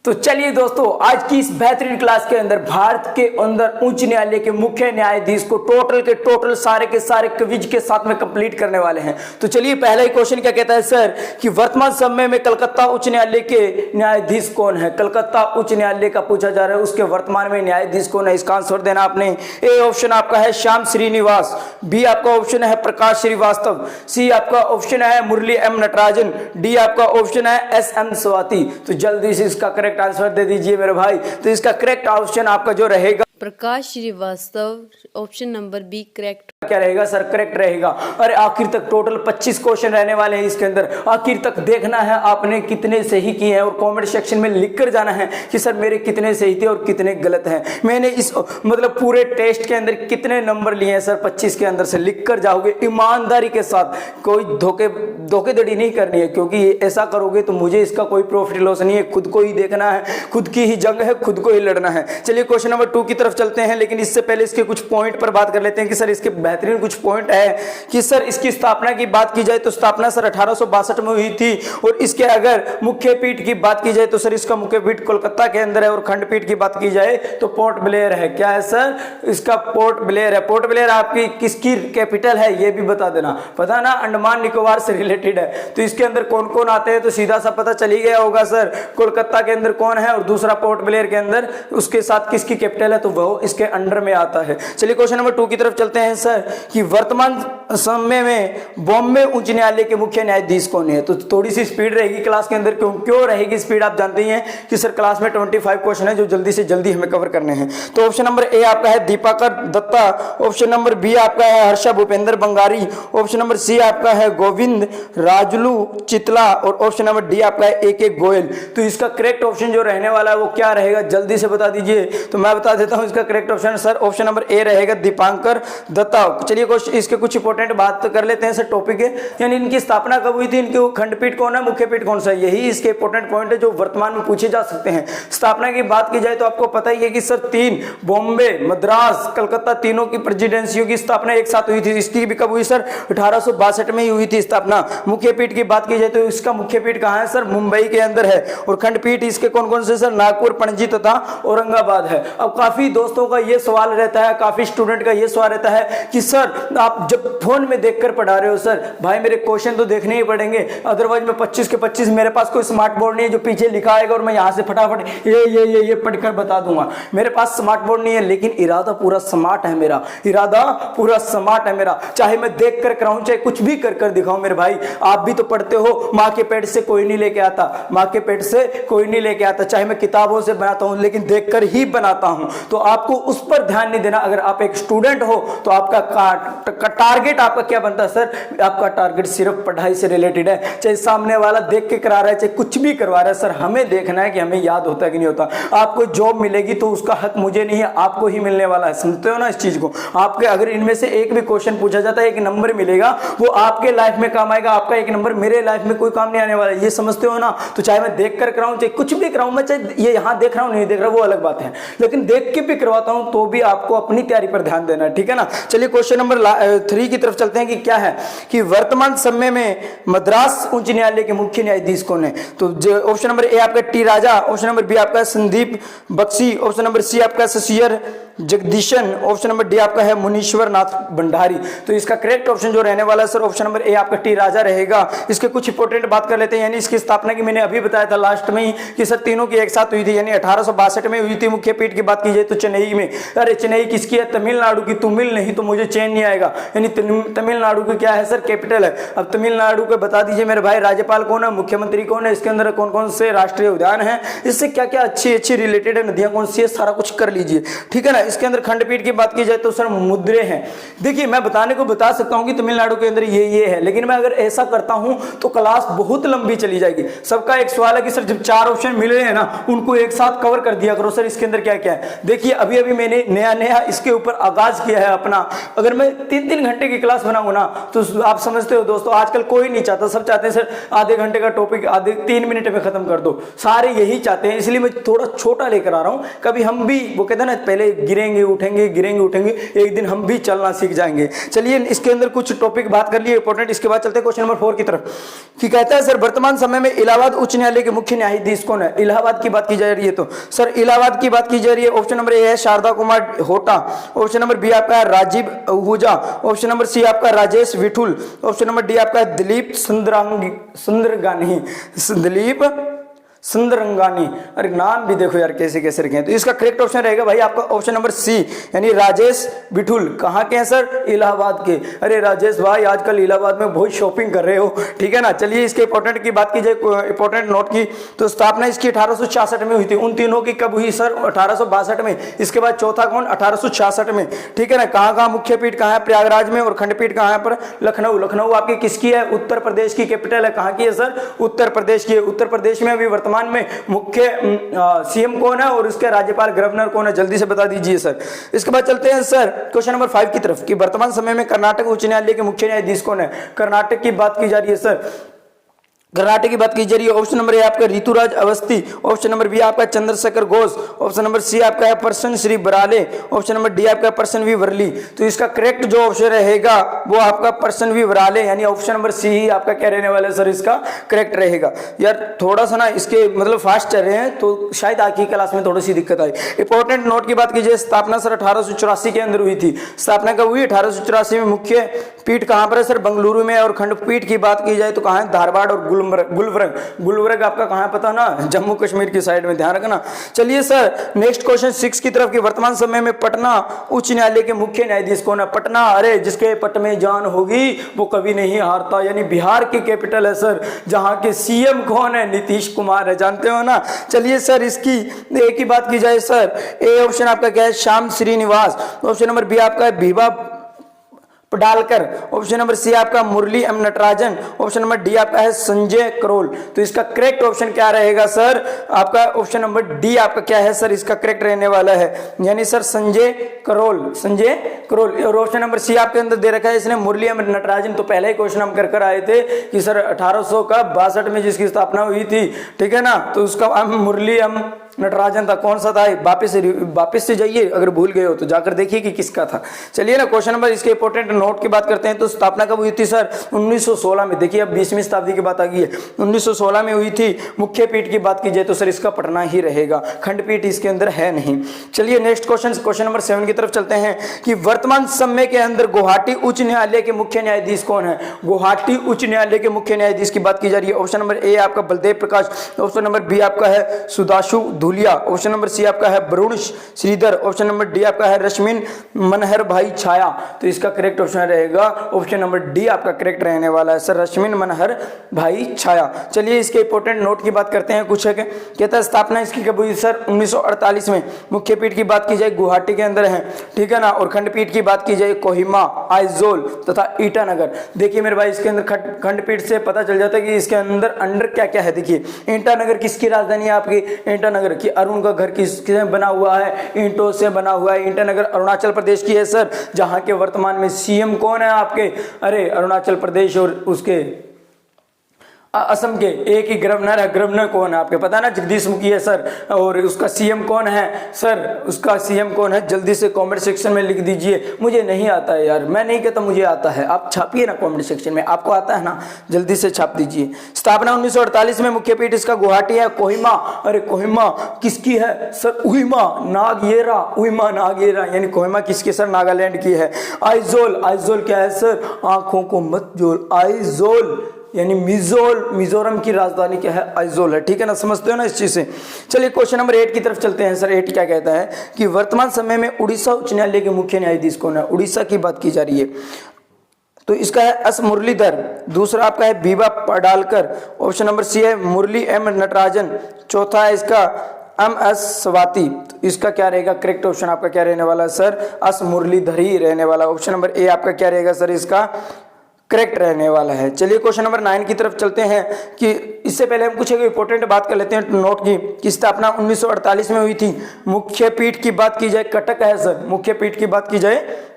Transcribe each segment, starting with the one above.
तो चलिए दोस्तों, आज की इस बेहतरीन क्लास के अंदर भारत के अंदर उच्च न्यायालय के मुख्य न्यायाधीश को टोटल के टोटल सारे के सारे क्विज के साथ में कंप्लीट करने वाले हैं। तो चलिए, पहला ही क्वेश्चन क्या कहता है सर कि वर्तमान समय में कलकत्ता उच्च न्यायालय के न्यायाधीश कौन है। कलकत्ता उच्च न्यायालय का पूछा जा रहा है, उसके वर्तमान में न्यायाधीश कौन है। इसका आंसर देना आपने। ए ऑप्शन आपका है श्याम श्रीनिवास, बी आपका ऑप्शन है प्रकाश श्रीवास्तव, सी आपका ऑप्शन है मुरली एम नटराजन, डी आपका ऑप्शन है एस एम स्वाति। तो जल्दी से इसका करेक्ट आंसर दे दीजिए मेरे भाई। तो इसका करेक्ट ऑप्शन आपका जो रहेगा Prakash Srivastava, option number B correct. क्या रहेगा सर? करेक्ट रहेगा। अरे आखिर तक टोटल 25 क्वेश्चन रहने वाले हैं इसके अंदर। आखिर तक देखना है आपने कितने सही किए हैं और कमेंट सेक्शन में लिख कर जाना है कि सर मेरे कितने सही थे और कितने गलत हैं। मैंने इस मतलब पूरे टेस्ट के अंदर कितने नंबर लिए हैं सर, 25 के अंदर से लिख कर जाओगे ईमानदारी के साथ। कोई धोखेधड़ी नहीं करनी है, क्योंकि ऐसा करोगे तो मुझे इसका कोई प्रॉफिट लॉस नहीं है। खुद को ही देखना है, खुद की ही जंग है, खुद को ही लड़ना है। चलिए क्वेश्चन नंबर 2 की तरफ चलते हैं, लेकिन इससे पहले इसके कुछ पॉइंट पर बात कर लेते हैं कि सर इसके बेहतरीन कुछ पॉइंट है कि सर इसकी स्थापना की बात की जाए तो स्थापना सर 1862 में हुई थी। और इसके अगर मुख्य पीठ की बात की जाए तो सर इसका मुख्य पीठ कोलकाता के अंदर है। और खंडपीठ की बात की जाए तो पोर्ट ब्लेयर है। क्या है सर? इसका पोर्ट ब्लेयर है। पोर्ट ब्लेयर आपकी किसकी कैपिटल है ये भी बता देना। पता ना, अंडमान निकोबार से रिलेटेड है। तो इसके अंदर कौन कौन आते हैं तो सीधा सा पता चली गया होगा सर। कोलकाता के अंदर कौन है और दूसरा पोर्ट ब्लेयर के अंदर उसके साथ किसकी कैपिटल है, तो वो इसके अंडर में आता है। चलिए क्वेश्चन नंबर 2 की तरफ चलते हैं सर कि वर्तमान समय में बॉम्बे उच्च न्यायालय के मुख्य न्यायाधीश कौन है। तो थोड़ी सी स्पीड रहेगी क्लास के अंदर। क्यों रहेगी स्पीड? आप जानते ही हैं कि सर क्लास में 25 क्वेश्चन है जो जल्दी से जल्दी हमें कवर करने हैं। तो ऑप्शन नंबर ए आपका है Dipakar Datta, option number B आपका है Harsha Bhupendra Bangari, option number C आपका है गोविंद राजलू चितला और ऑप्शन नंबर डी आपका है ए गोयल। तो इसका करेक्ट ऑप्शन जो रहने वाला है वो क्या रहेगा, जल्दी से बता दीजिए। तो मैं बता देता हूं इसका correct option sir option number ए रहेगा दीपांकर दत्ता। चलिए इसके कुछ इंपॉर्टेंट बात तो कर लेते हैं सर टॉपिक है, यानी इनकी स्थापना कब हुई थी, इनके खंडपीठ कौन है, मुख्य पीठ कौन सा है, यही इसके इंपॉर्टेंट पॉइंट है जो वर्तमान में पूछे जा सकते हैं। स्थापना की बात की जाए तो आपको पता ही है कि सर 3 बॉम्बे मद्रास कलकत्ता तीनों की प्रेसिडेंसियों की स्थापना एक साथ हुई थी। इसकी भी कब हुई सर? 1862 में ही हुई थी स्थापना। मुख्य पीठ की बात की जाए तो इसका मुख्य पीठ कहां है सर? मुंबई के अंदर है। और खंडपीठ इसके कौन कौन से सर? नागपुर, पणजी तथा औरंगाबाद है। अब काफी दोस्तों का यह सवाल रहता है, काफी स्टूडेंट का यह सवाल रहता है कि सर आप जब फोन में देखकर पढ़ा रहे हो सर भाई मेरे क्वेश्चन तो देखने ही पड़ेंगे, अदरवाइज मैं 25 के 25 मेरे पास कोई स्मार्ट बोर्ड नहीं है जो पीछे लिखा आएगा और मैं यहां से फटाफट ये पढ़कर बता दूंगा। मेरे पास स्मार्ट बोर्ड नहीं है, लेकिन इरादा पूरा स्मार्ट है मेरा, इरादा पूरा स्मार्ट है मेरा। चाहे मैं देख कर कराऊं, चाहे कुछ भी कर दिखाऊं मेरे भाई। आप भी तो पढ़ते हो, माँ के पेट से कोई नहीं लेके आता, माँ के पेट से कोई नहीं लेके आता। चाहे मैं किताबों से बनाता हूं लेकिन देखकर ही बनाता हूं। तो आपको उस पर ध्यान नहीं देना। अगर आप एक स्टूडेंट हो तो आपका टारगेट आपका क्या बनता है सर? आपका टारगेट सिर्फ पढ़ाई से रिलेटेड है। चाहे सामने वाला देख के करा रहा है, चाहे कुछ भी करवा रहा है, सर हमें देखना है कि हमें याद होता है कि नहीं होता। आपको जॉब मिलेगी तो उसका हक मुझे नहीं है, आपको ही मिलने वाला है। समझते हो ना इस चीज को? आपके अगर इनमें से एक भी क्वेश्चन पूछा जाता है, एक नंबर मिलेगा, वो आपके लाइफ में काम आएगा। आपका एक नंबर मेरे लाइफ में कोई काम नहीं आने वाला है। ये समझते हो ना? तो चाहे मैं देख कर कराऊं, चाहे कुछ भी कराऊं, मैं चाहे ये यहां देख रहा हूं नहीं देख रहा वो अलग बात है, लेकिन देख के भी करवाता हूं तो भी आपको अपनी तैयारी पर ध्यान देना है। ठीक है ना? चलिए क्वेश्चन नंबर 3 की तरफ चलते हैं कि क्या है कि वर्तमान समय में मद्रास उच्च न्यायालय के मुख्य न्यायाधीश कौन है। तो ऑप्शन नंबर ए आपका T Raja, option number B आपका Sandeep Bakshi, option number C आपका Shashiyar Jagadeesan, option number D आपका है मुनीश्वर नाथ भंडारी। तो इसका करेक्ट ऑप्शन जो रहने वाला है सर ऑप्शन नंबर ए आपका टी राजा रहेगा। इसके कुछ इंपॉर्टेंट बात कर लेते हैं, यानी इसकी स्थापना की मैंने अभी बताया था लास्ट में ही कि सर तीनों की एक साथ हुई थी, यानी 1862 में हुई थी। मुख्य पीठ की बात की जाए तो चेन्नई में। अरे चेन्नई किसकी है? तमिलनाडु की। तुमिल नहीं तो मुझे चैन नहीं आएगा, यानी तमिलनाडु की क्या है सर? कैपिटल है। अब तमिलनाडु को बता दीजिए मेरे भाई, राज्यपाल कौन है, मुख्यमंत्री कौन है, इसके अंदर कौन कौन से राष्ट्रीय उद्यान है, इससे क्या क्या अच्छी रिलेटेड है, नदियां कौन सी है, सारा कुछ कर लीजिए। ठीक है ना? इसके अंदर खंडपीठ की बात की जाए तो सर मुद्रे हैं। देखिए मैं बताने को बता सकता हूं कि तमिलनाडु के अंदर ये है, लेकिन मैं अगर ऐसा करता हूं तो क्लास बहुत लंबी चली जाएगी। सबका एक सवाल है कि सर जब 4 ऑप्शन मिल रहे हैं ना उनको एक साथ कवर कर दिया करो सर। इसके अंदर क्या क्या है देखिए, अभी मैंने नया इसके ऊपर आगाज किया है अपना अगर मैं 3-3 घंटे की क्लास बनाऊँ ना तो आप समझते हो दोस्तों, आजकल कोई नहीं चाहता, सब चाहते हैं सर आधे घंटे का टॉपिक आधे 3 मिनट में खत्म कर दो, सारे यही चाहते हैं। इसलिए मैं थोड़ा छोटा लेकर आ रहा हूँ। कभी हम भी, वो कहते हैं ना, पहले गिरेंगे उठेंगे गिरेंगे उठेंगे, एक दिन हम भी चलना सीख जाएंगे। चलिए इसके अंदर कुछ टॉपिक बात कर लिए इंपॉर्टेंट। इसके बाद चलते हैं क्वेश्चन नंबर 4 की तरफ, कि कहता है सर वर्तमान समय में इलाहाबाद उच्च न्यायालय के मुख्य न्यायाधीश कौन है? इलाहाबाद की बात की जा रही है तो सर इलाहाबाद की बात की जा रही है। ऑप्शन नंबर ए है Sharada Kumar Hota, option number B आपका है Rajiv Ahuja, option number C आपका Rajesh Vithal, option number D आपका है दिलीप सुंदरंगानी। अरे नाम भी देखो यार कैसे कैसे रखे हैं। तो इसका करेक्ट ऑप्शन रहेगा भाई आपका ऑप्शन नंबर सी, यानी राजेश विठुल। कहाँ के हैं सर? इलाहाबाद के। अरे राजेश भाई आजकल इलाहाबाद में बहुत शॉपिंग कर रहे हो, ठीक है ना। चलिए इसके इंपॉर्टेंट की बात की जाए, इंपॉर्टेंट नोट की, तो स्थापना इसकी 1866 में हुई थी। उन तीनों की कब हुई सर? 1862 में। इसके बाद चौथा कौन? 1866 में, ठीक है ना। कहाँ कहाँ मुख्य पीठ कहाँ है? प्रयागराज में। और खंडपीठ कहाँ है पर? लखनऊ। लखनऊ आपकी किसकी है? उत्तर प्रदेश की कैपिटल है। कहाँ की है सर? उत्तर प्रदेश की है। उत्तर प्रदेश में अभी वर्तमान में मुख्य सीएम कौन है और उसके राज्यपाल गवर्नर कौन है? जल्दी से बता दीजिए सर। इसके बाद चलते हैं सर क्वेश्चन नंबर 5 की तरफ, कि वर्तमान समय में कर्नाटक उच्च न्यायालय के मुख्य न्यायाधीश कौन है? कर्नाटक की बात की जा रही है सर, कर्नाटक की बात की जा रही है। ऑप्शन नंबर ए आपका Rituraj Awasthi, option number B आपका Chandrashekhar Ghosh, option number C आपका है person Shri Barale, option number D आपका पर्सन वी वर्ली। तो इसका करेक्ट जो ऑप्शन रहेगा वो आपका पर्सन वी वराले, यानी ऑप्शन नंबर सी ही आपका क्या रहने वाला है सर? इसका करेक्ट रहेगा। यार थोड़ा सा ना इसके मतलब फास्ट चल रहे हैं तो शायद आज की क्लास में थोड़ी सी दिक्कत आई। इंपॉर्टेंट नोट की बात कीजिए, स्थापना सर 1884 के अंदर हुई थी। स्थापना कब हुई? 1884 में। मुख्य पीठ कहां पर है सर? बेंगलुरु में। और खंडपीठ की बात की जाए तो कहां है? धारवाड़ और गुलबर्ग। गुलबर्ग आपका कहां पता ना? जम्मू कश्मीर की साइड में, ध्यान रखना। चलिए सर नेक्स्ट क्वेश्चन 6 की तरफ, की वर्तमान समय में पटना उच्च न्यायालय के मुख्य न्यायाधीश कौन है? पटना, अरे जिसके पट में जान होगी वो कभी नहीं हारता, यानी बिहार की कैपिटल है सर, जहां के सीएम कौन है? नीतीश कुमार है, जानते हो ना। चलिए सर इसकी ए की बात की जाए सर, ए ऑप्शन आपका क्या है? Shyam Srinivas, option number B आपका है Bhiva Dalkar, option number C आपका Murali M Natarajan, option number D आपका है संजय करोल। तो इसका करेक्ट ऑप्शन क्या रहेगा सर? आपका ऑप्शन नंबर डी आपका क्या है सर? इसका करेक्ट रहने वाला है, यानी सर संजय करोल, संजय करोल। और ऑप्शन नंबर सी आपके अंदर दे रखा है इसने मुरली एम नटराजन। तो पहले ही क्वेश्चन हम कर आए थे कि सर 1862 में जिसकी स्थापना हुई थी, ठीक है ना, तो उसका मुरली एम नटराजन था। कौन सा था? वापिस से जाइए, अगर भूल गए हो तो जाकर देखिए कि किसका था। चलिए ना क्वेश्चन नंबर इसके इंपॉर्टेंट नोट की बात करते हैं। तो स्थापना कब हुई थी सर? 1916 में। देखिए अब 20वीं शताब्दी की बात आ गई है, 1916 में हुई थी। मुख्य पीठ की बात की जाए तो सर इसका पटना ही रहेगा, खंडपीठ इसके अंदर है नहीं। चलिए नेक्स्ट क्वेश्चन नंबर 7 की तरफ चलते हैं, कि वर्तमान समय के अंदर गुवाहाटी उच्च न्यायालय के मुख्य न्यायाधीश कौन है? गुवाहाटी उच्च न्यायालय के मुख्य न्यायाधीश की बात की जा रही है। ऑप्शन नंबर ए आपका Baldev Prakash, option number B आपका है Sudashu Dhulia, option number C आपका है Varun Sridhar, option number D आपका है रश्मिन मनहर भाई छाया। तो इसका करेक्ट ऑप्शन रहेगा ऑप्शन नंबर डी आपका करेक्ट रहने वाला है सर, रश्मिन मनहर भाई छाया। चलिए इसके इंपॉर्टेंट नोट की बात करते हैं। कुछ है कहता है स्थापना इसकी कब हुई सर? 1948 में। मुख्य पीठ की बात की जाए गुवाहाटी के अंदर है, ठीक है ना। और खंडपीठ की बात की जाए कोहिमा, आइजोल तथा ईटानगर। देखिए मेरे भाई इसके अंदर खंडपीठ से पता चल जाता है कि इसके अंदर क्या क्या है। देखिए ईटानगर किसकी राजधानी है आपकी? ईटानगर की। अरुण का घर किससे बना हुआ है? ईंटों से बना हुआ है। ईटानगर अरुणाचल प्रदेश की है सर, जहां के वर्तमान में सीएम कौन है आपके? अरे अरुणाचल प्रदेश और उसके असम के एक ही गवर्नर है। गवर्नर कौन है आपके पता ना? जगदीश मुखी है सर। और उसका सीएम कौन है सर? उसका सीएम कौन है? जल्दी से कमेंट सेक्शन में लिख दीजिए। मुझे नहीं आता है यार, मैं नहीं कहता मुझे आता है, आप छापिए ना कमेंट सेक्शन में, आपको आता है ना, जल्दी से छाप दीजिए। स्थापना 1948 में। मुख्य पीठ इसका गुवाहाटी है। कोहिमा, अरे कोहिमा किसकी है सर? उहिमा नागेरा, उहिमा नागेरा, यानी कोहिमा किसकी सर? नागालैंड की है। आइजोल, आइजोल क्या है सर? आंखों को मत जोल, आइजोल यानी मिजोरम की राजधानी क्या है? आइजोल है, ठीक है ना, समझते हो ना इस चीज से। चलिए क्वेश्चन नंबर 8 की तरफ चलते हैं सर। 8 क्या कहता है कि वर्तमान समय में उड़ीसा उच्च न्यायालय के मुख्य न्यायाधीश कौन है? उड़ीसा की बात की जा रही है। तो इसका है एस मुरलीधर, दूसरा आपका है बीबा पडालकर, ऑप्शन नंबर सी है मुरली एम नटराजन, चौथा है इसका एम एस स्वाति। तो इसका क्या रहेगा? करेक्ट ऑप्शन आपका क्या रहने वाला है सर? एस मुरलीधर ही रहने वाला। ऑप्शन नंबर ए आपका क्या रहेगा सर? इसका करेक्ट रहने वाला है। चलिए क्वेश्चन नंबर 9 की तरफ चलते हैं, कि इससे पहले हम कुछ एक इंपॉर्टेंट बात कर लेते हैं नोट की स्थापना 1948 में हुई थी। मुख्य पीठ की बात की जाए कटक है सर, मुख्य पीठ की बात की जाए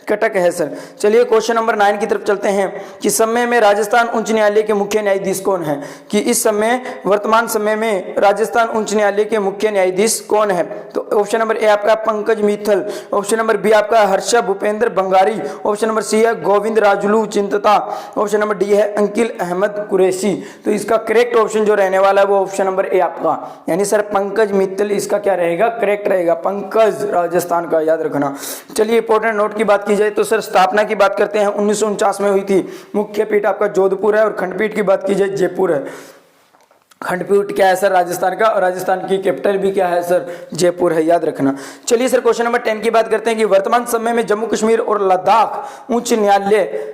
कटक है सर। चलिए क्वेश्चन नंबर 9 की तरफ चलते हैं कि समय में राजस्थान उच्च न्यायालय के मुख्य न्यायाधीश कौन है, कि इस समय वर्तमान समय में राजस्थान उच्च न्यायालय के मुख्य न्यायाधीश कौन है। तो ऑप्शन नंबर ए आपका Pankaj Mittal, option number B आपका Harsh Bhupendra Bangari, option number C है Govind Rajulu Chintala, option number D है अंकिल अहमद कुरैशी। तो इसका करेक्ट ऑप्शन जो रहने वाला है वो ऑप्शन नंबर ए आपका, यानी सर पंकज मित्तल इसका क्या रहेगा, करेक्ट रहेगा, पंकज राजस्थान का, याद रखना। चलिए इंपॉर्टेंट नोट की बात की जाए तो सर स्थापना की बात करते हैं 1949 में हुई थी। मुख्य पीठ आपका जोधपुर है और खंडपीठ की बात की जाए जयपुर है। खंडपीठ क्या है सर, राजस्थान का, और राजस्थान की कैपिटल भी क्या है सर, जयपुर है, याद रखना। चलिए सर क्वेश्चन नंबर 10 की बात करते हैं कि वर्तमान समय में जम्मू कश्मीर और लद्दाख उच्च न्यायालय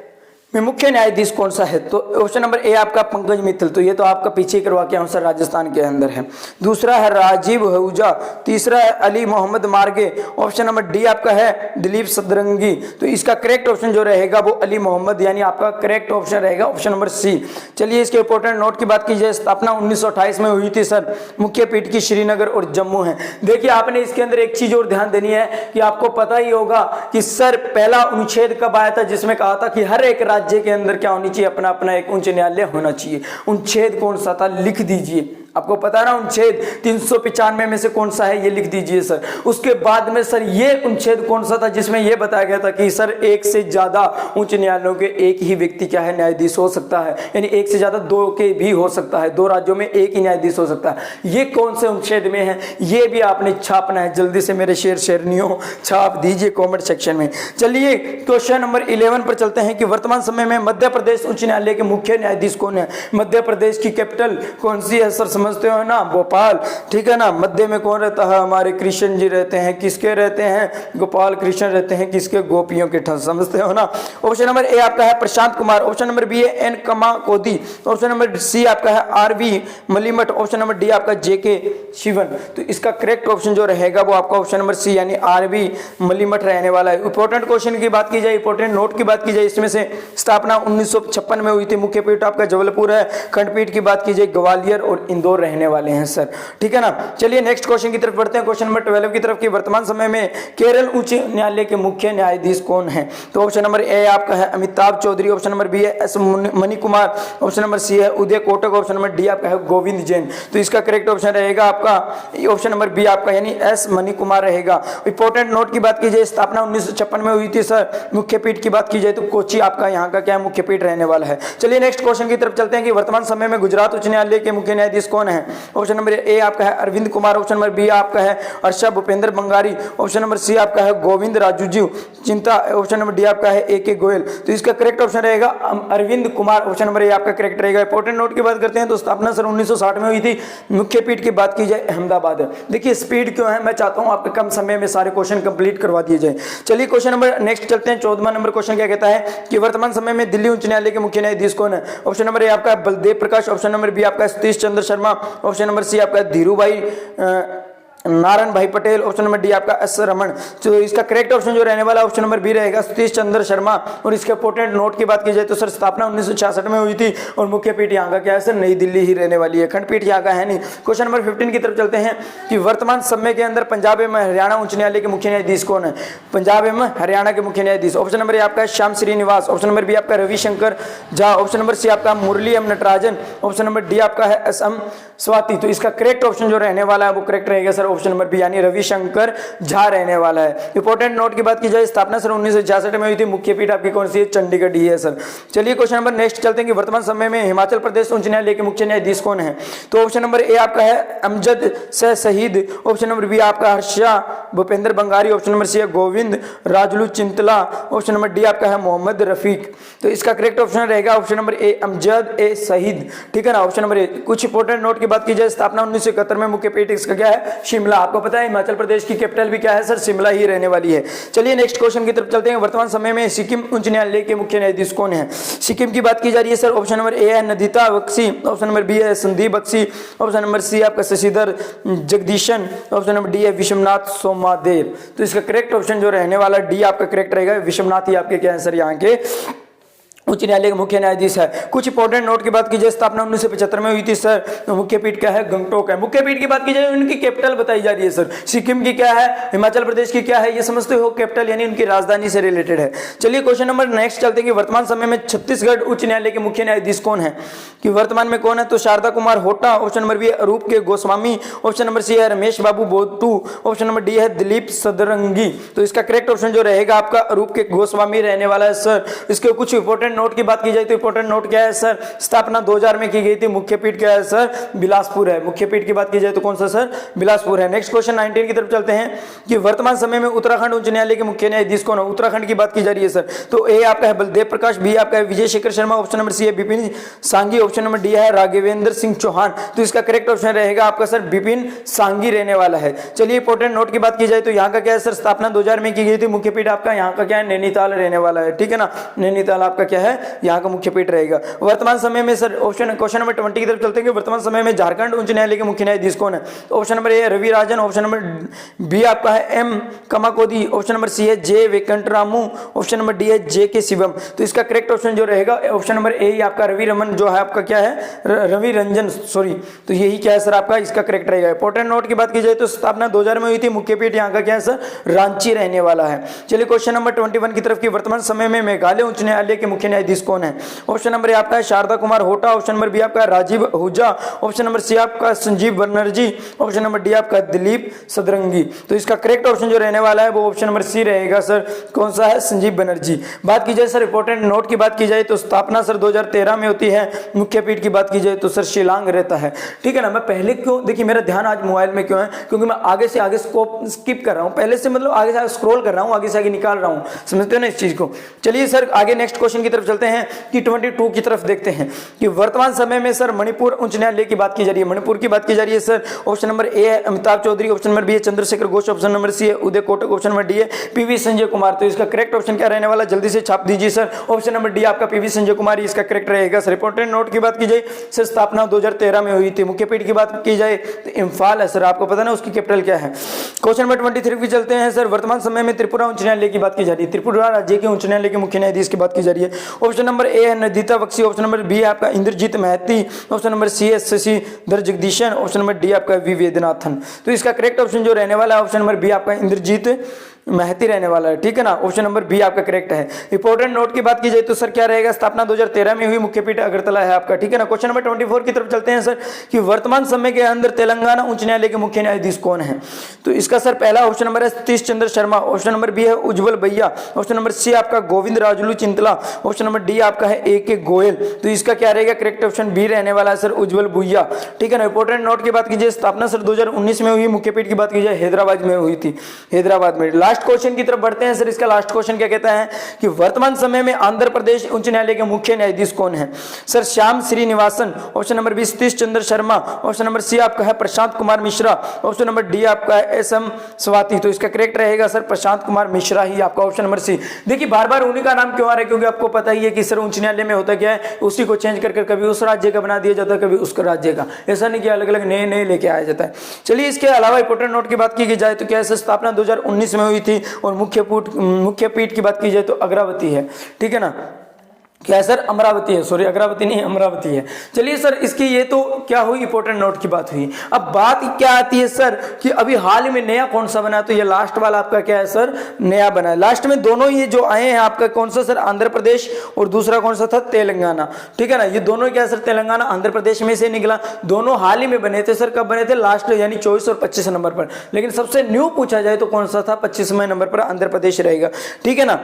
में मुख्य न्यायाधीश कौन सा है। तो ऑप्शन नंबर ए आपका पंकज मित्तल, तो ये तो आपका पीछे करवा के सर राजस्थान के अंदर है। दूसरा है राजीव आहूजा, तीसरा है अली मोहम्मद मार्गे, ऑप्शन नंबर डी आपका है दिलीप सदरंगी। तो इसका करेक्ट ऑप्शन जो रहेगा वो अली मोहम्मद, यानी आपका करेक्ट ऑप्शन रहेगा ऑप्शन नंबर सी। चलिए इसके इंपॉर्टेंट नोट की बात की जाए, स्थापना 1928 में हुई थी सर। मुख्य पीठ की श्रीनगर और जम्मू है। देखिए आपने इसके अंदर एक चीज और ध्यान देनी है कि आपको पता ही होगा कि सर पहला अनुच्छेद कब आया था, जिसमें कहा था कि हर एक राज्य के अंदर क्या होनी चाहिए, अपना अपना एक उच्च न्यायालय होना चाहिए। अनुच्छेद कौन सा था, लिख दीजिए, आपको पता है ना अनुच्छेद 395 में से कौन सा है, ये लिख दीजिए सर। उसके बाद में सर ये अनुच्छेद कौन सा था जिसमें ये बताया गया था कि सर एक से ज्यादा उच्च न्यायालयों के एक ही व्यक्ति क्या है, न्यायाधीश हो सकता है, यानी एक से ज्यादा दो के भी हो सकता है, दो राज्यों में एक ही न्यायाधीश हो सकता है। ये कौन से अनुच्छेद में है, ये भी आपने छापना है, जल्दी से मेरे शेरनियों छाप दीजिए कॉमेंट सेक्शन में। चलिए क्वेश्चन नंबर 11 पर चलते हैं कि वर्तमान समय में मध्य प्रदेश उच्च न्यायालय के मुख्य न्यायाधीश कौन है। मध्य प्रदेश की कैपिटल कौन सी है सर, समझते हो ना, भोपाल, ठीक है ना। मध्य में कौन रहता है, हमारे कृष्ण जी रहते हैं, किसके रहते हैं, गोपाल कृष्ण रहते हैं, किसके, गोपियों के ठस, समझते हो ना। ऑप्शन नंबर ए आपका है Prashant Kumar, option number B है N Kamakodi, option number C आपका है R V Malimath, option number D आपका जेके शिवन। तो इसका करेक्ट ऑप्शन जो रहेगा वो आपका ऑप्शन नंबर सी यानी आरवी मलिमठ रहने वाला है। इंपॉर्टेंट क्वेश्चन की बात की जाए, इंपॉर्टेंट नोट की बात की जाए, इसमें से स्थापना 1956 में हुई थी। मुख्य पीठ आपका जबलपुर है। खंडपीठ की बात की जाए ग्वालियर और इंदौर रहने वाले हैं सर, ठीक है ना। चलिए नेक्स्ट क्वेश्चन की तरफ बढ़ते हैं, क्वेश्चन नंबर 12 की तरफ की वर्तमान समय में केरल उच्च न्यायालय के मुख्य न्यायाधीश कौन है। तो ऑप्शन नंबर ए आपका है Amitabh Chaudhary, option number B है S Mani Kumar, option number C है Uday Kotak, option number D आपका है गोविंद जैन। तो इसका करेक्ट ऑप्शन रहेगा आपका ऑप्शन नंबर बी आपका यानी एस मणि कुमार रहेगा। इंपॉर्टेंट नोट की बात की जाए, स्थापना 1956 में हुई थी सर। मुख्य पीठ की बात की जाए तो कोची आपका यहाँ का क्या मुख्य पीठ रहने वाला है। चलिए नेक्स्ट क्वेश्चन की तरफ चलते हैं कि वर्तमान समय में गुजरात उच्च न्यायालय के मुख्य न्यायाधीश कौन है। ऑप्शन नंबर ए आपका है Arvind Kumar, option number B आपका है Harsh Bhupendra Bangari, option number C आपका है गोविंद राजूजी चिंता, ऑप्शन नंबर डी आपका है ए के गोयल। तो इसका करेक्ट ऑप्शन रहेगा Arvind Kumar, option number A आपका करेक्ट रहेगा। इंपॉर्टेंट नोट की बात करते हैं तो स्थापना सर 1960 में हुई थी। मुख्य पीठ की बात की जाए अहमदाबाद है। देखिए स्पीड क्यों है, मैं चाहता हूं आपके कम समय में सारे क्वेश्चन कंप्लीट करवा दिए जाए। चलिए क्वेश्चन नंबर नेक्स्ट चलते हैं, 14वां नंबर क्वेश्चन क्या कहता है कि वर्तमान समय में दिल्ली उच्च न्यायालय के मुख्य न्यायाधीश कौन है। ऑप्शन नंबर ए आपका Baldev Prakash, option number B आपका Satish Chandra Sharma, option number C आपका धीरू भाई नारायण भाई पटेल, ऑप्शन नंबर डी आपका एस रमन। तो इसका करेक्ट ऑप्शन जो रहने वाला ऑप्शन नंबर बी रहेगा सतीश चंद्र शर्मा। और इसके इंपॉर्टेंट नोट की बात की जाए तो सर स्थापना 1966 में हुई थी और मुख्य पीठ यहाँ का क्या है सर, नई दिल्ली ही रहने वाली है, खंडपीठ यहाँ का है नहीं। क्वेश्चन नंबर 15 की तरफ चलते हैं कि वर्तमान समय के अंदर पंजाब एवं हरियाणा उच्च न्यायालय के मुख्य न्यायाधीश कौन है। पंजाब एवं हरियाणा के मुख्य न्यायाधीश ऑप्शन नंबर ए आपका है Shyam Srinivas, option number B आपका Ravishankar Jha, option number C आपका Murali M Natarajan, option number D आपका है एस एम स्वाति। तो इसका करेक्ट ऑप्शन जो रहने वाला है वो करेक्ट रहेगा सर ऑप्शन नंबर बी यानी रविशंकर झा रहने वाला है। इंपॉर्टेंट नोट की बात की जाए, स्थापना सर 1966 में हुई थी। मुख्य पीठ आपकी कौन सी है, चंडीगढ़ ही है सर। चलिए क्वेश्चन नंबर नेक्स्ट चलते हैं कि वर्तमान समय में हिमाचल प्रदेश उच्च न्यायालय के मुख्य न्यायाधीश कौन है। तो ऑप्शन नंबर ए आपका है अमजद शहीद, ऑप्शन नंबर बी आपका Harsha Bhupendra Bangari, option number C है Govind Rajulu Chintala, option number D आपका है मोहम्मद रफीक। तो इसका करेक्ट ऑप्शन रहेगा option number A Amjad A Shahid, ठीक है ना, ऑप्शन नंबर ए। कुछ इंपॉर्टेंट नोट की बात की जाए, स्थापना 1971 में मुख्य पीठ इसका क्या है, शिमला। आपको पता है हिमाचल प्रदेश की कैपिटल भी क्या है सर, शिमला ही रहने वाली है। चलिए नेक्स्ट क्वेश्चन की तरफ चलते हैं। वर्तमान समय में सिक्किम उच्च न्यायालय के मुख्य न्यायाधीश कौन है। सिक्किम की बात की जा रही है सर, ऑप्शन नंबर ए है Nadita Bakshi, option number B है Sandeep Bakshi, option number C आपका Shashidhar Jagadeesan, option number D है विश्वनाथ सोमादेव। तो इसका करेक्ट ऑप्शन जो रहने वाला डी आपका करेक्ट रहेगा, विश्वनाथ ही आपके क्या है सर यहाँ के उच्च न्यायालय के मुख्य न्यायाधीश है। कुछ इंपॉर्टेंट नोट की बात की जाए, स्थापना 1975 में हुई थी सर। तो मुख्य पीठ क्या है? गंगटोक है। मुख्य पीठ की बात की जाए, उनकी कैपिटल बताई जा रही है सर। सिक्किम की क्या है, हिमाचल प्रदेश की क्या है, ये समझते हो, कैपिटल यानी उनकी राजधानी से रिलेटेड है। चलिए क्वेश्चन नंबर नेक्स्ट चलते हैं कि वर्तमान समय में छत्तीसगढ़ उच्च न्यायालय के मुख्य न्यायाधीश कौन है, कि वर्तमान में कौन है? तो Sharada Kumar Hota, option number B Arup K Goswami, option number C है Ramesh Babu Botu, option number D है दिलीप सदरंगी। तो इसका करेक्ट ऑप्शन जो रहेगा आपका अरूप के गोस्वामी रहने वाला है सर। इसके कुछ इंपॉर्टेंट नोट की बात की जाए तो इंपॉर्टेंट नोट क्या है सर? स्थापना 2000 में की गई थी। मुख्य पीठ क्या है सर? बिलासपुर है। मुख्य पीठ की बात की जाए तो कौन सा सर? बिलासपुर है। नेक्स्ट क्वेश्चन 19 की तरफ चलते हैं कि वर्तमान समय में उत्तराखंड उच्च न्यायालय के मुख्य न्यायाधीश कौन है? उत्तराखंड की बात की जा रही है सर। तो ए आपका है बलदेव प्रकाश, बी आपका है Vijay Shekhar Sharma, option number C है बिपिन सांगी, ऑप्शन नंबर डी है राघवेंद्र सिंह चौहान। तो इसका करेक्ट ऑप्शन रहेगा आपका सर बिपिन सांगी रहने वाला है। चलिए इंपॉर्टेंट नोट की बात की जाए तो यहाँ का क्या है सर? स्थापना 2000 में की गई थी। मुख्य पीठ आपका यहाँ का क्या है? नैनीताल रहने वाला है। ठीक है ना, नैनीताल आपका क्या है? यहाँ का मुख्य पीठ रहेगा। वर्तमान समय में सर ऑप्शन क्वेश्चन नंबर 20 की तरफ चलते हैं। वर्तमान समय में झारखंड उच्च न्यायालय के मुख्य न्यायाधीश कौन है? तो option number A Ravi Rajan, option number B आपका है M Kamakodi, option number C है J Venkataramu, option number D है जे के शिवम। तो इसका करेक्ट ऑप्शन जो रहेगा ऑप्शन नंबर ए ही आपका रवि रमन जो है आपका क्या है? रवि रंजन सॉरी। तो यही क्या है सर आपका इसका करेक्ट रहेगा। इंपॉर्टेंट नोट की बात की जाए तो स्थापना 2000 में हुई थी। मुख्य पीठ यहाँ का क्या है सर? रांची रहने वाला है। चलिए क्वेश्चन नंबर 21 की तरफ की वर्तमान समय में मेघालय उच्च न्यायालय के मुख्य न्यायाधीश कौन है? ऑप्शन नंबर ए आपका है Sharada Kumar Hota, option number B आपका Rajiv Ahuja, option number C आपका Sanjeev Banerjee, option number D आपका दिलीप सदरंगी। तो इसका करेक्ट ऑप्शन जो रहने वाला है वो ऑप्शन नंबर सी रहेगा सर। कौन सा है? संजीव बनर्जी। बात की जाए सर इंपॉर्टेंट नोट की बात की जाए तो स्थापना सर 2013 में होती है। मुख्य पीठ की बात की जाए तो सर शिलांग रहता है। ठीक है ना, मैं पहले क्यों देखिए मेरा ध्यान आज मोबाइल में क्यों है? क्योंकि मैं आगे से आगे स्किप कर रहा हूं, पहले से मतलब आगे से आगे स्क्रॉल कर रहा हूं, आगे से आगे निकाल रहा हूं। समझते हो ना इस चीज को? चलिए सर आगे नेक्स्ट क्वेश्चन की तरफ चलते हैं कि 22 की तरफ देखते हैं कि वर्तमान समय में सर मणिपुर उच्च न्यायालय की बात की जा रही है। मणिपुर की बात की जा रही है सर। ऑप्शन नंबर ए है Amitabh Chaudhary, option number B है Chandrashekhar Ghosh, option number C है Uday Kotak, option number D है पीवी संजय कुमार। तो इसका करेक्ट ऑप्शन क्या रहने वाला? जल्दी से छाप दीजिए सर। ऑप्शन नंबर डी आपका पीवी संजय कुमार इसका करेक्ट रहेगा सर। इंपॉर्टेंट नोट की बात की जाए सर स्थापना 2013 में हुई थी। मुख्य पीठ की बात की जाए तो इम्फाल है सर। आपको पता ना उसकी कैपिटल क्या है। क्वेश्चन नंबर 23 की चलते हैं सर। वर्तमान समय में त्रिपुरा उच्च न्यायालय की बात की जा रही है। त्रिपुरा राज्य के उच्च न्यायालय के मुख्य न्यायाधीश की बात की जा रही है। ऑप्शन नंबर ए है Nadita Bakshi, option number B है आपका Indrajit Mahati, option number C है Shashidhar Jagadeesan, option number D आपका वी वेदनाथन। तो इसका करेक्ट ऑप्शन जो रहने वाला है ऑप्शन नंबर बी आपका इंद्रजीत महती रहने वाला है। ठीक है ना, ऑप्शन नंबर बी आपका करेक्ट है। इंपॉर्टेंट नोट की बात की जाए तो सर क्या रहेगा? स्थापना 2013 में हुई। मुख्य पीठ अगरतला है आपका। ठीक है ना। क्वेश्चन नंबर 24 की तरफ चलते हैं सर कि वर्तमान समय के अंदर तेलंगाना उच्च न्यायालय के मुख्य न्यायाधीश कौन है? तो इसका सर पहला ऑप्शन नंबर है Satish Chandra Sharma, option number B है Ujjwal Bhaiya, option number C आपका Govind Rajulu Chintala, option number D आपका है ए के गोयल। तो इसका क्या रहेगा? करेक्ट ऑप्शन बी रहने वाला है सर उज्जवल भैया। ठीक है ना। इंपॉर्टेंट नोट की बात कीजिए स्थापना सर 2019 में हुई। मुख्य पीठ की बात की जाए हैदराबाद में हुई थी, हैदराबाद में। लास्ट क्वेश्चन की तरफ हैं सर। इसका लास्ट क्वेश्चन क्या कहता है कि वर्तमान समय में आंध्र प्रदेश उच्च न्यायालय के मुख्य न्यायाधीश कौन है? Sir Shyam Srinivasan, option number B Satish Chandra Sharma, option number C आपका है Prashant Kumar Mishra, option number D आपका है एस एम स्वाति। तो इसका करेक्ट रहेगा सर प्रशांत कुमार मिश्रा ही आपका ऑप्शन नंबर सी। देखिए बार बार उन्हीं का नाम क्यों आ रहा है? क्योंकि आपको पता ही है कि सर उच्च न्यायालय में होता क्या है, उसी को चेंज कर कभी उस राज्य का बना दिया जाता है, कभी उस राज्य का। ऐसा नहीं कि अलग अलग नए नए लेके आया जाता है। चलिए इसके अलावा इंपोर्टेंट नोट की बात की जाए तो क्या है? स्थापना 2019 में हुई थी और मुख्य पीठ की बात की जाए तो अमरावती है। ठीक है ना। क्या है सर? अमरावती है, सॉरी अमरावती नहीं अमरावती है। चलिए सर इसकी ये तो क्या हुई? इंपॉर्टेंट नोट की बात हुई। अब बात क्या आती है सर कि अभी हाल में नया कौन सा बना? तो ये लास्ट वाला आपका क्या है सर? नया बना है। लास्ट में दोनों ये जो आए हैं आपका कौन सा सर? आंध्र प्रदेश और दूसरा कौन सा था? तेलंगाना। ठीक है ना। ये दोनों क्या सर? तेलंगाना आंध्र प्रदेश में से निकला। दोनों हाल ही में बने थे सर। कब बने थे? लास्ट यानी 24 और 25 नंबर पर। लेकिन सबसे न्यू पूछा जाए तो कौन सा था? 25वें नंबर पर आंध्र प्रदेश रहेगा। ठीक है ना।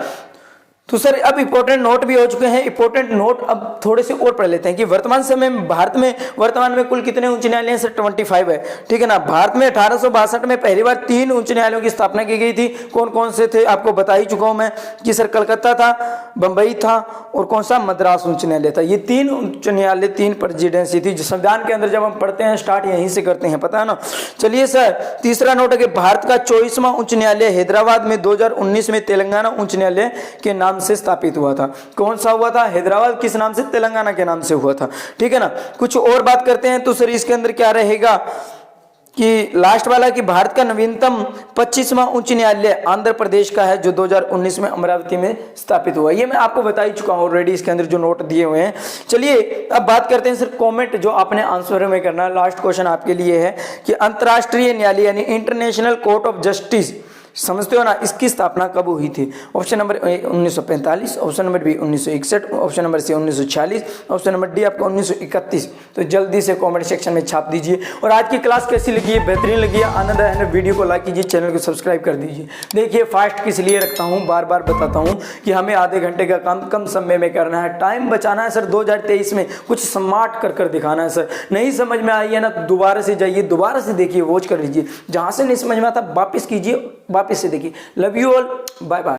तो सर अब इंपॉर्टेंट नोट भी हो चुके हैं। इंपॉर्टेंट नोट अब थोड़े से और पढ़ लेते हैं कि वर्तमान समय में भारत में वर्तमान में कुल कितने उच्च न्यायालय हैं सर? 25 है। ठीक है ना। भारत में 1862 में पहली बार 3 उच्च न्यायालयों की स्थापना की गई थी। कौन कौन से थे आपको बता ही चुका हूं मैं कि सर कलकत्ता था, बंबई था और कौन सा? मद्रास उच्च न्यायालय था। ये 3 उच्च न्यायालय 3 प्रेसिडेंसी थी। संविधान के अंदर जब हम पढ़ते हैं स्टार्ट यहीं से करते हैं, पता है ना। चलिए सर तीसरा नोट है कि भारत का 24वां उच्च न्यायालय हैदराबाद में 2019 में तेलंगाना उच्च न्यायालय के नाम से स्थापित हुआ था। कौन सा हुआ था? हैदराबाद किस नाम से? तेलंगाना के नाम से हुआ था। ठीक है ना। कुछ और बात करते हैं तो सर इसके अंदर क्या रहेगा? कि लास्ट वाला कि भारत का नवीनतम 25वां उच्च न्यायालय आंध्र प्रदेश का है, जो 2019 में अमरावती में स्थापित हुआ। ये मैं आपको बता ही चुका हूँ ऑलरेडी, इसके अंदर जो नोट दिए हुए हैं। चलिए अब बात करते हैं सर कमेंट जो आपने आंसर में करना है। लास्ट क्वेश्चन आपके लिए है कि अंतर्राष्ट्रीय न्यायालय यानी इंटरनेशनल कोर्ट ऑफ जस्टिस, समझते हो ना, इसकी स्थापना कब हुई थी? Option number A 1945, option number B 1961, option number C 1946, option number D आपको 1931। तो जल्दी से कमेंट सेक्शन में छाप दीजिए। और आज की क्लास कैसी लगी है? बेहतरीन लगी है, आनंद आया? वीडियो को लाइक कीजिए, चैनल को सब्सक्राइब कर दीजिए। देखिए फास्ट किस लिए रखता हूँ, बार बार बताता हूँ कि हमें आधे घंटे का काम कम समय में करना है, टाइम बचाना है सर। 2023 में कुछ स्मार्ट कर दिखाना है सर। नहीं समझ में आई है ना, दोबारा से जाइए, दोबारा से देखिए, वॉच कर लीजिए। जहाँ से नहीं समझ में आता वापस कीजिए, वापस से देखिए। Love you all, bye bye.